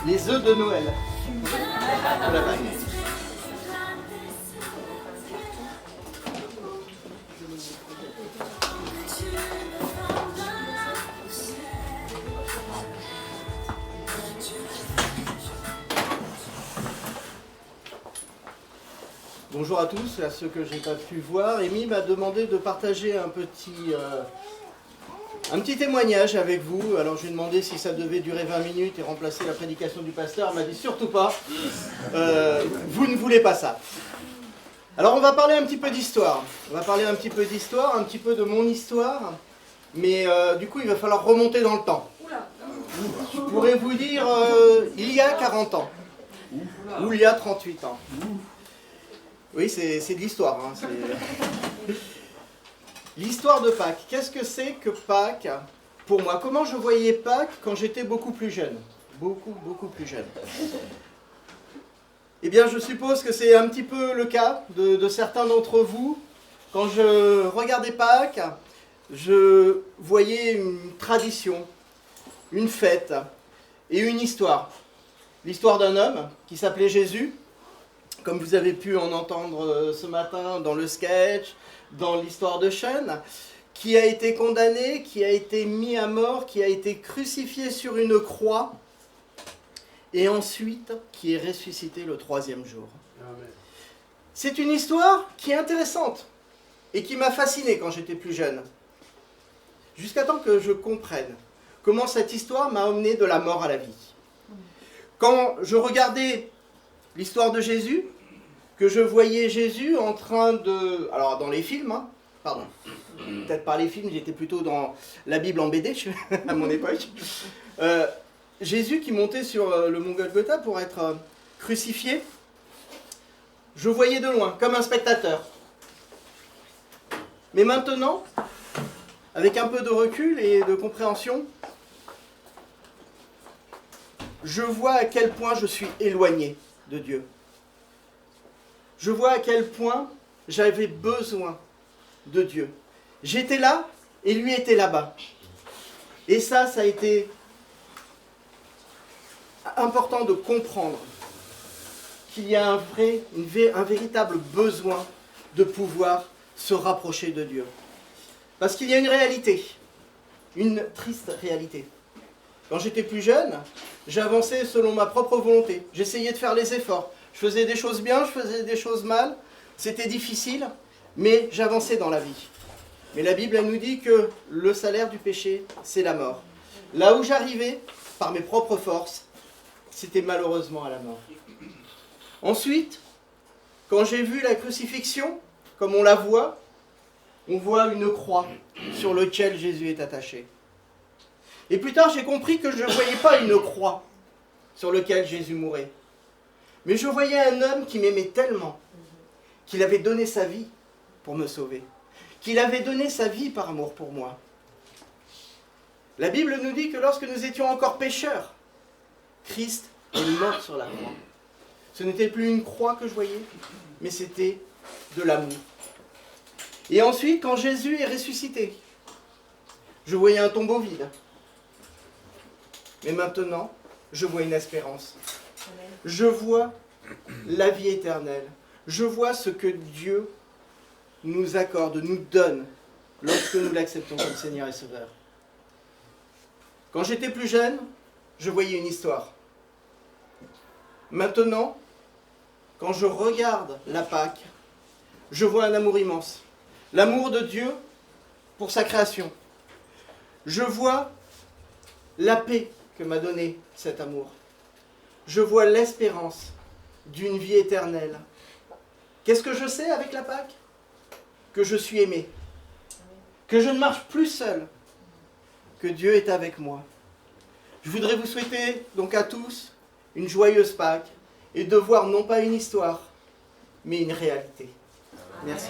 Les œufs de Noël. Voilà. Bonjour à tous, à ceux que j'ai pas pu voir. Amy m'a demandé de partager un petit témoignage avec vous. Alors je lui ai demandé si ça devait durer 20 minutes et remplacer la prédication du pasteur. Elle m'a dit surtout pas. Vous ne voulez pas ça. Alors on va parler un petit peu d'histoire. On va parler un petit peu d'histoire, un petit peu de mon histoire. Mais du coup il va falloir remonter dans le temps. Je pourrais vous dire il y a 40 ans. Ou il y a 38 ans. Oui, c'est de l'histoire. Hein, l'histoire de Pâques. Qu'est-ce que c'est que Pâques pour moi? Comment je voyais Pâques quand j'étais beaucoup plus jeune? Beaucoup plus jeune. Eh bien, je suppose que c'est un petit peu le cas de certains d'entre vous. Quand je regardais Pâques, je voyais une tradition, une fête et une histoire. L'histoire d'un homme qui s'appelait Jésus, comme vous avez pu en entendre ce matin dans le sketch, dans l'histoire de Sean, qui a été condamné, qui a été mis à mort, qui a été crucifié sur une croix, et ensuite qui est ressuscité le 3e jour. Amen. C'est une histoire qui est intéressante, et qui m'a fasciné quand j'étais plus jeune, jusqu'à temps que je comprenne comment cette histoire m'a emmené de la mort à la vie. Quand je regardais l'histoire de Jésus, que je voyais Jésus en train de... Alors dans les films, hein, pardon, peut-être pas les films, j'étais plutôt dans la Bible en BD à mon époque. Jésus qui montait sur le mont Golgotha pour être crucifié, je voyais de loin, comme un spectateur. Mais maintenant, avec un peu de recul et de compréhension, je vois à quel point je suis éloigné de Dieu. Je vois à quel point j'avais besoin de Dieu. J'étais là et lui était là-bas. Et ça a été important de comprendre qu'il y a un véritable besoin de pouvoir se rapprocher de Dieu. Parce qu'il y a une réalité, une triste réalité. Quand j'étais plus jeune, j'avançais selon ma propre volonté. J'essayais de faire les efforts. Je faisais des choses bien, je faisais des choses mal. C'était difficile, mais j'avançais dans la vie. Mais la Bible, elle nous dit que le salaire du péché, c'est la mort. Là où j'arrivais, par mes propres forces, c'était malheureusement à la mort. Ensuite, quand j'ai vu la crucifixion, comme on la voit, on voit une croix sur laquelle Jésus est attaché. Et plus tard, j'ai compris que je ne voyais pas une croix sur laquelle Jésus mourait. Mais je voyais un homme qui m'aimait tellement qu'il avait donné sa vie pour me sauver. Qu'il avait donné sa vie par amour pour moi. La Bible nous dit que lorsque nous étions encore pécheurs, Christ est mort sur la croix. Ce n'était plus une croix que je voyais, mais c'était de l'amour. Et ensuite, quand Jésus est ressuscité, je voyais un tombeau vide. Mais maintenant, je vois une espérance. Je vois la vie éternelle. Je vois ce que Dieu nous accorde, nous donne, lorsque nous l'acceptons comme Seigneur et Sauveur. Quand j'étais plus jeune, je voyais une histoire. Maintenant, quand je regarde la Pâque, je vois un amour immense. L'amour de Dieu pour sa création. Je vois la paix que m'a donné cet amour. Je vois l'espérance d'une vie éternelle. Qu'est-ce que je sais avec la Pâque? Que je suis aimé. Que je ne marche plus seul. Que Dieu est avec moi. Je voudrais vous souhaiter donc à tous une joyeuse Pâque et de voir non pas une histoire, mais une réalité. Merci.